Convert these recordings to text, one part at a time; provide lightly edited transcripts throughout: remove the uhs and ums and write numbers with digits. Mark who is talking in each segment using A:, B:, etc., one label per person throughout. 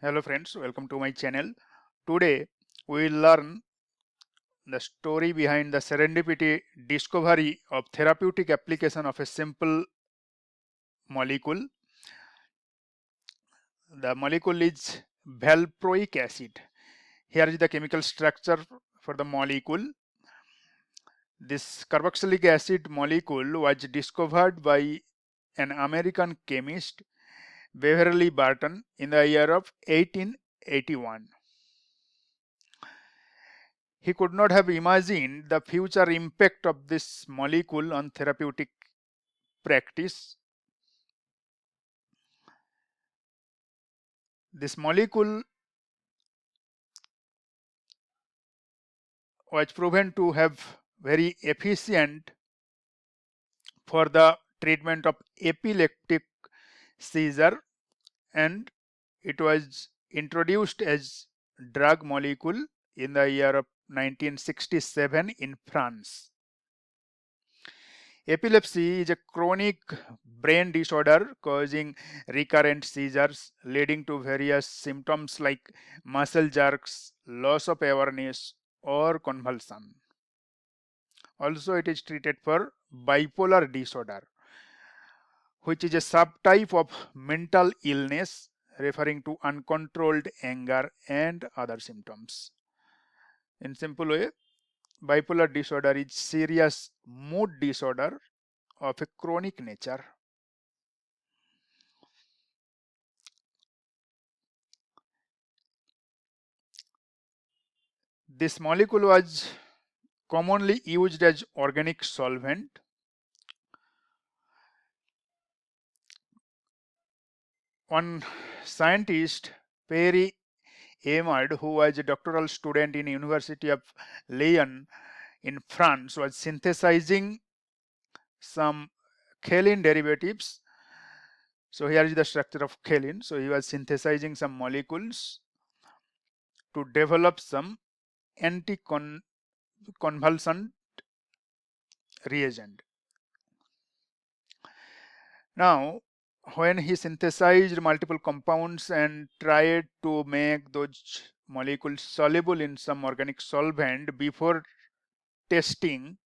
A: Hello friends, welcome to my channel. Today we will learn the story behind the serendipity discovery of therapeutic application of a simple molecule. The molecule is valproic acid. Here is the chemical structure for the molecule. This carboxylic acid molecule was discovered by an American chemist, Beverly Barton, in the year of 1881. He could not have imagined the future impact of this molecule on therapeutic practice. This molecule was proven to have very efficient for the treatment of epileptic seizure, and it was introduced as drug molecule in the year of 1967 in France. Epilepsy is a chronic brain disorder causing recurrent seizures leading to various symptoms like muscle jerks, loss of awareness, or convulsion. Also, it is treated for bipolar disorder, which is a subtype of mental illness referring to uncontrolled anger and other symptoms. In simple way, bipolar disorder is serious mood disorder of a chronic nature. This molecule was commonly used as organic solvent. One scientist, Perry Aymard, who was a doctoral student in University of Lyon in France, was synthesizing some kaolin derivatives. So here is the structure of kaolin. So he was synthesizing some molecules to develop some anti-convulsant reagent. Now, when he synthesized multiple compounds and tried to make those molecules soluble in some organic solvent before testing,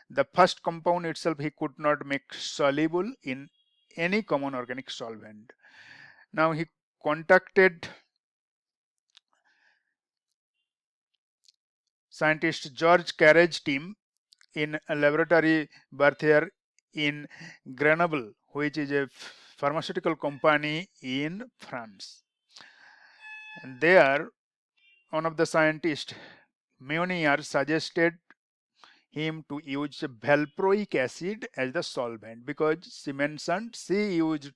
A: the first compound itself he could not make soluble in any common organic solvent. Now he contacted scientist George Carrage's team in a laboratory Berthier in Grenoble, which is a pharmaceutical company in France. And there, one of the scientists, Meunier, suggested him to use valproic acid as the solvent because she mentioned she used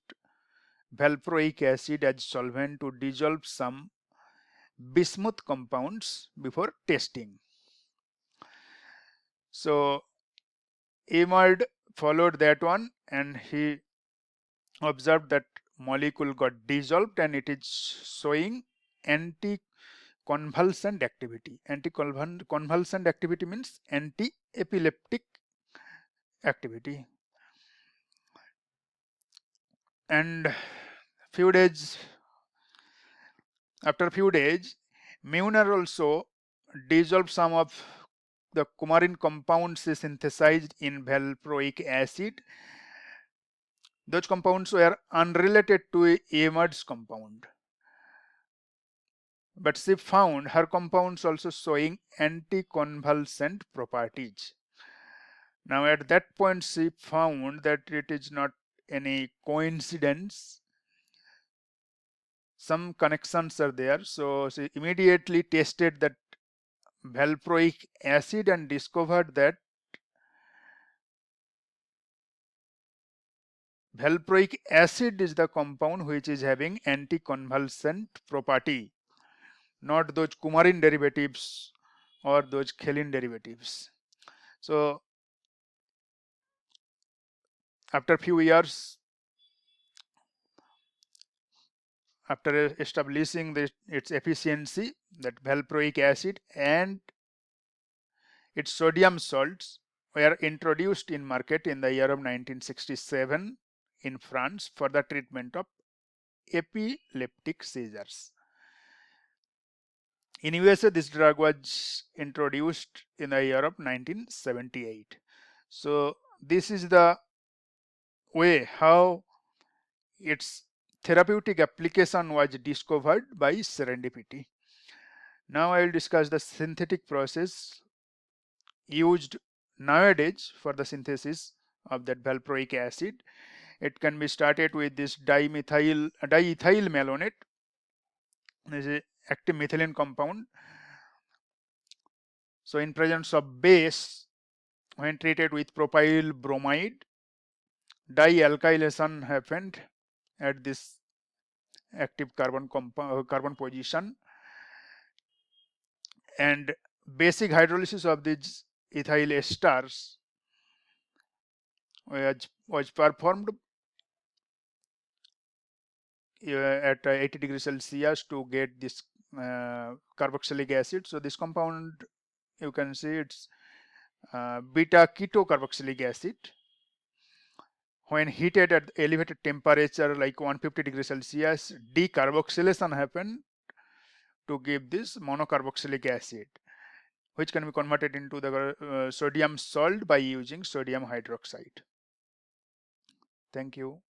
A: valproic acid as solvent to dissolve some bismuth compounds before testing. So Aymard followed that one, and he observed that molecule got dissolved and it is showing anti-convulsant activity. Anti-convulsant activity means anti-epileptic activity. And after a few days, Meunier also dissolved some of the coumarin compounds synthesized in valproic acid. Those compounds were unrelated to Aymard's compound, but she found her compounds also showing anticonvulsant properties. Now at that point she found that it is not any coincidence, some connections are there. So she immediately tested that valproic acid and discovered that valproic acid is the compound which is having anticonvulsant property, not those coumarin derivatives or those kaolin derivatives. So after a few years, after establishing its efficiency, that valproic acid and its sodium salts were introduced in market in the year of 1967 in France for the treatment of epileptic seizures. In USA, this drug was introduced in the year of 1978. So this is the way how its therapeutic application was discovered by serendipity. Now I will discuss the synthetic process used nowadays for the synthesis of that valproic acid. It can be started with this diethyl malonate. This is active methylene compound. So in presence of base, when treated with propyl bromide, dialkylation happened at this active carbon position, and basic hydrolysis of these ethyl esters was performed at 80 degrees Celsius to get this carboxylic acid. So this compound, you can see it's beta keto carboxylic acid. When heated at elevated temperature like 150 degrees Celsius, decarboxylation happened to give this monocarboxylic acid, which can be converted into the sodium salt by using sodium hydroxide. Thank you.